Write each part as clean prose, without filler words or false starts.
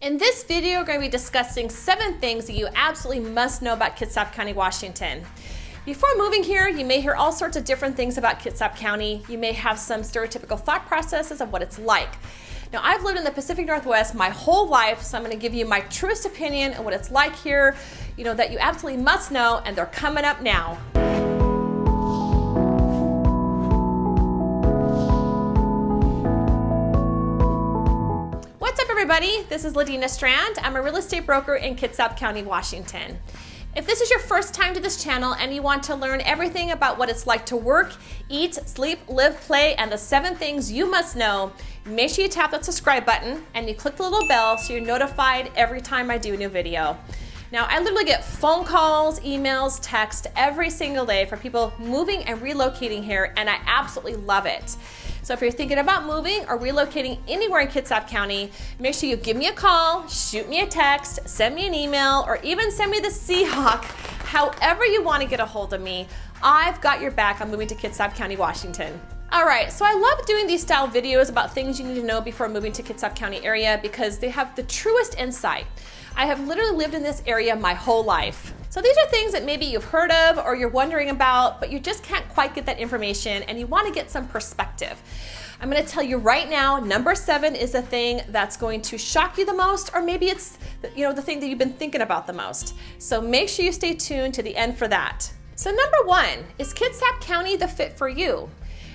In this video, we're going to be discussing 7 things that you absolutely must know about Kitsap County, Washington. Before moving here, you may hear all sorts of different things about Kitsap County. You may have some stereotypical thought processes of what it's like. Now, I've lived in the Pacific Northwest my whole life, so I'm going to give you my truest opinion on what it's like here, that you absolutely must know, and they're coming up now. What's up, everybody? This is Ladina Strand. I'm a real estate broker in Kitsap County, Washington. If this is your first time to this channel and you want to learn everything about what it's like to work, eat, sleep, live, play, and the 7 things you must know, make sure you tap that subscribe button and you click the little bell so you're notified every time I do a new video. Now, I literally get phone calls, emails, text every single day for people moving and relocating here, and I absolutely love it. So if you're thinking about moving or relocating anywhere in Kitsap County, make sure you give me a call, shoot me a text, send me an email, or even send me the Seahawk. However you want to get a hold of me, I've got your back on moving to Kitsap County, Washington. All right, so I love doing these style videos about things you need to know before moving to Kitsap County area because they have the truest insight. I have literally lived in this area my whole life. So these are things that maybe you've heard of or you're wondering about, but you just can't quite get that information and you want to get some perspective. I'm going to tell you right now, number 7 is the thing that's going to shock you the most, or maybe it's the thing that you've been thinking about the most. So make sure you stay tuned to the end for that. So number 1, is Kitsap County the fit for you?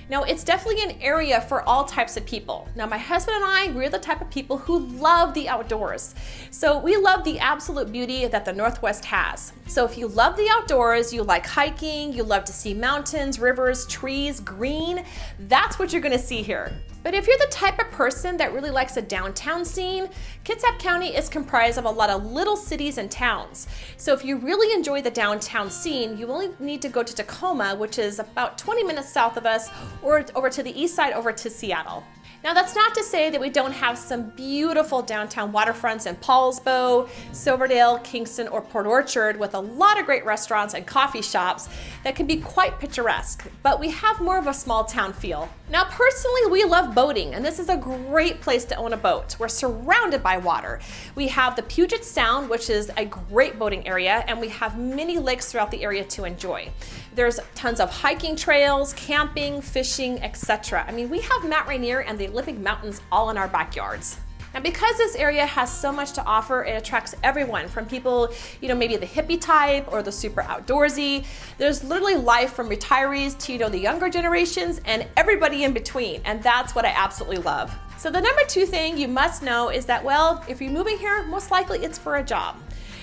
Now, it's definitely an area for all types of people. Now, my husband and I, we're the type of people who love the outdoors. So we love the absolute beauty that the Northwest has. So if you love the outdoors, you like hiking, you love to see mountains, rivers, trees, green, that's what you're gonna see here. But if you're the type of person that really likes a downtown scene, Kitsap County is comprised of a lot of little cities and towns. So if you really enjoy the downtown scene, you only need to go to Tacoma, which is about 20 minutes south of us, or over to the east side, over to Seattle. Now, that's not to say that we don't have some beautiful downtown waterfronts in Poulsbo, Silverdale, Kingston, or Port Orchard with a lot of great restaurants and coffee shops that can be quite picturesque, but we have more of a small town feel. Now, personally, we love boating, and this is a great place to own a boat. We're surrounded by water. We have the Puget Sound, which is a great boating area, and we have many lakes throughout the area to enjoy. There's tons of hiking trails, camping, fishing, etc. I mean, we have Mount Rainier and the Olympic Mountains all in our backyards. Now, because this area has so much to offer, it attracts everyone from people, maybe the hippie type or the super outdoorsy. There's literally life from retirees to, the younger generations and everybody in between. And that's what I absolutely love. So the number 2 thing you must know is that, well, if you're moving here, most likely it's for a job.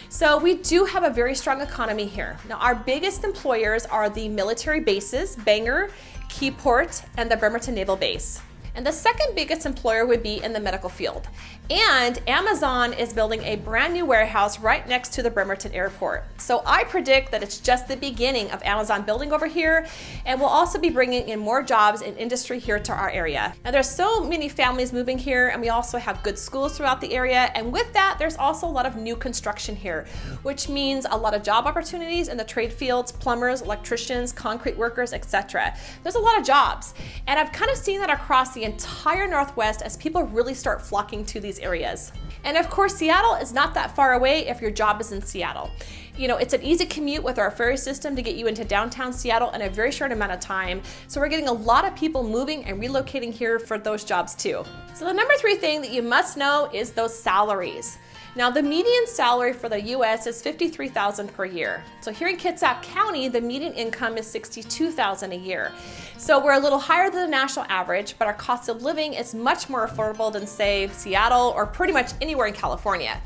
So we do have a very strong economy here. Now, our biggest employers are the military bases, Bangor, Keyport, and the Bremerton Naval Base. And the second biggest employer would be in the medical field. And Amazon is building a brand new warehouse right next to the Bremerton Airport. So I predict that it's just the beginning of Amazon building over here, and we'll also be bringing in more jobs in industry here to our area. Now, there's so many families moving here, and we also have good schools throughout the area. And with that, there's also a lot of new construction here, which means a lot of job opportunities in the trade fields, plumbers, electricians, concrete workers, etc. There's a lot of jobs. And I've kind of seen that across the entire Northwest as people really start flocking to these areas. And of course, Seattle is not that far away if your job is in Seattle. It's an easy commute with our ferry system to get you into downtown Seattle in a very short amount of time. So we're getting a lot of people moving and relocating here for those jobs too. So the number 3 thing that you must know is those salaries. Now, the median salary for the US is $53,000 per year. So here in Kitsap County, the median income is $62,000 a year. So we're a little higher than the national average, but our cost of living is much more affordable than, say, Seattle or pretty much anywhere in California.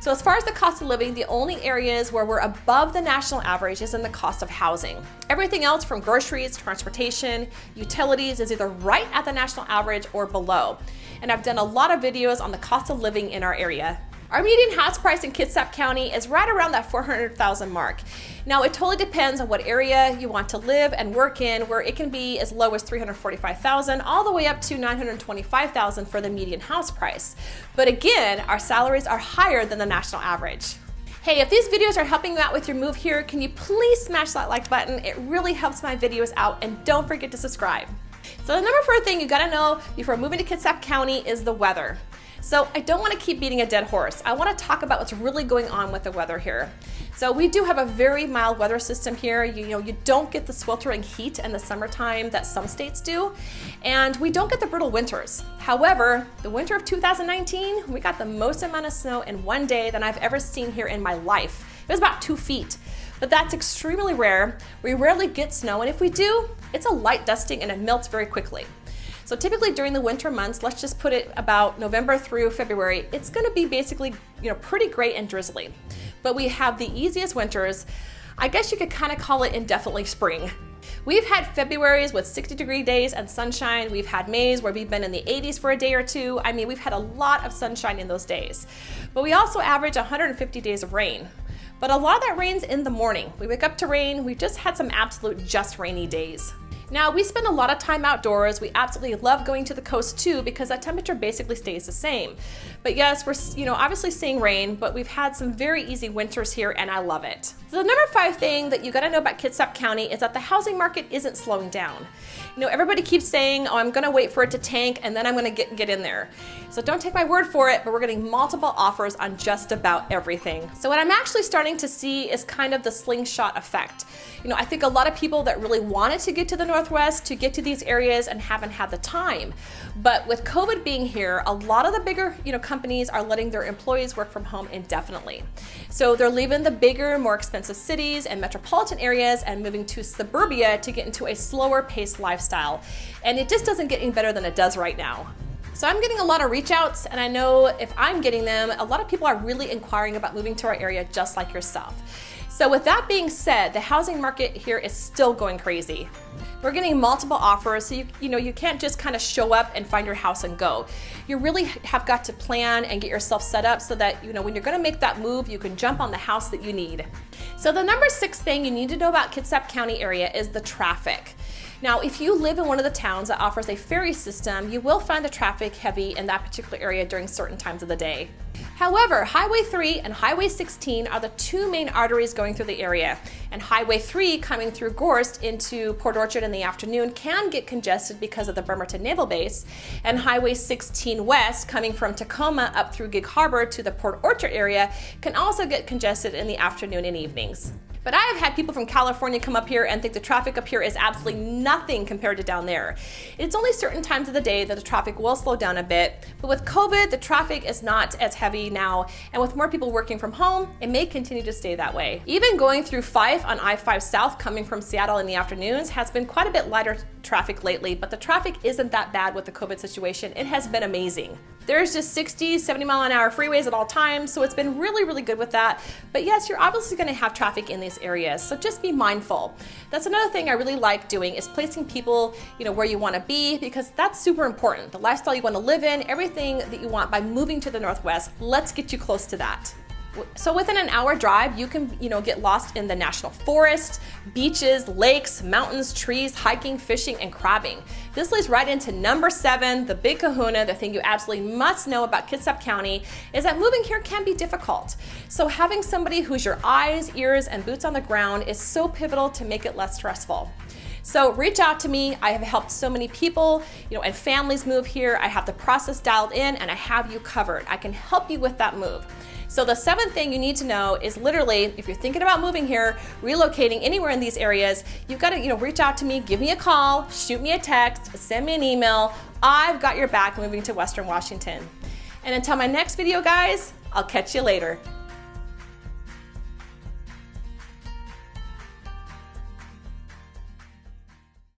So as far as the cost of living, the only areas where we're above the national average is in the cost of housing. Everything else from groceries, transportation, utilities is either right at the national average or below. And I've done a lot of videos on the cost of living in our area. Our median house price in Kitsap County is right around that $400,000 mark. Now, it totally depends on what area you want to live and work in, where it can be as low as $345,000 all the way up to $925,000 for the median house price. But again, our salaries are higher than the national average. Hey, if these videos are helping you out with your move here, can you please smash that like button? It really helps my videos out, and don't forget to subscribe. So the number 4 thing you gotta know before moving to Kitsap County is the weather. So I don't want to keep beating a dead horse. I want to talk about what's really going on with the weather here. So we do have a very mild weather system here. You don't get the sweltering heat in the summertime that some states do, and we don't get the brutal winters. However, the winter of 2019, we got the most amount of snow in one day than I've ever seen here in my life. It was about 2 feet, but that's extremely rare. We rarely get snow, and if we do, it's a light dusting and it melts very quickly. So typically during the winter months, let's just put it about November through February, it's gonna be basically, pretty gray and drizzly. But we have the easiest winters. I guess you could kind of call it indefinitely spring. We've had Februaries with 60-degree days and sunshine. We've had Mays where we've been in the 80s for a day or two. I mean, we've had a lot of sunshine in those days. But we also average 150 days of rain. But a lot of that rain's in the morning. We wake up to rain. We've just had some absolute just rainy days. Now, we spend a lot of time outdoors. We absolutely love going to the coast too because that temperature basically stays the same. But yes, we're obviously seeing rain, but we've had some very easy winters here and I love it. So the number 5 thing that you gotta know about Kitsap County is that the housing market isn't slowing down. Everybody keeps saying, oh, I'm gonna wait for it to tank and then I'm gonna get in there. So don't take my word for it, but we're getting multiple offers on just about everything. So what I'm actually starting to see is kind of the slingshot effect. I think a lot of people that really wanted to get to the Northwest, to get to these areas and haven't had the time. But with COVID being here, a lot of the bigger, companies are letting their employees work from home indefinitely. So they're leaving the bigger, more expensive cities and metropolitan areas and moving to suburbia to get into a slower paced lifestyle. And it just doesn't get any better than it does right now. So I'm getting a lot of reach outs, and I know if I'm getting them, a lot of people are really inquiring about moving to our area just like yourself. So with that being said, the housing market here is still going crazy. We're getting multiple offers, so you can't just kind of show up and find your house and go. You really have got to plan and get yourself set up so that when you're going to make that move, you can jump on the house that you need. So the number 6 thing you need to know about Kitsap County area is the traffic. Now, if you live in one of the towns that offers a ferry system, you will find the traffic heavy in that particular area during certain times of the day. However, Highway 3 and Highway 16 are the 2 main arteries going through the area, and Highway 3 coming through Gorst into Port Orchard in the afternoon can get congested because of the Bremerton Naval Base, and Highway 16 West coming from Tacoma up through Gig Harbor to the Port Orchard area can also get congested in the afternoon and evenings. But I have had people from California come up here and think the traffic up here is absolutely nothing compared to down there. It's only certain times of the day that the traffic will slow down a bit, but with COVID, the traffic is not as heavy now, and with more people working from home, it may continue to stay that way. Even going through Fife on I-5 South coming from Seattle in the afternoons has been quite a bit lighter traffic lately, but the traffic isn't that bad with the COVID situation. It has been amazing. There's just 60, 70 mile an hour freeways at all times, so it's been really, really good with that. But yes, you're obviously gonna have traffic in these areas, so just be mindful. That's another thing I really like doing is placing people, where you wanna be, because that's super important. The lifestyle you wanna live in, everything that you want by moving to the Northwest, let's get you close to that. So within an hour drive, you can, get lost in the national forest, beaches, lakes, mountains, trees, hiking, fishing, and crabbing. This leads right into number 7, the big kahuna, the thing you absolutely must know about Kitsap County is that moving here can be difficult. So having somebody who's your eyes, ears, and boots on the ground is so pivotal to make it less stressful. So reach out to me. I have helped so many people, and families move here. I have the process dialed in and I have you covered. I can help you with that move. So the 7th thing you need to know is literally, if you're thinking about moving here, relocating anywhere in these areas, you've got to, reach out to me, give me a call, shoot me a text, send me an email. I've got your back moving to Western Washington. And until my next video, guys, I'll catch you later.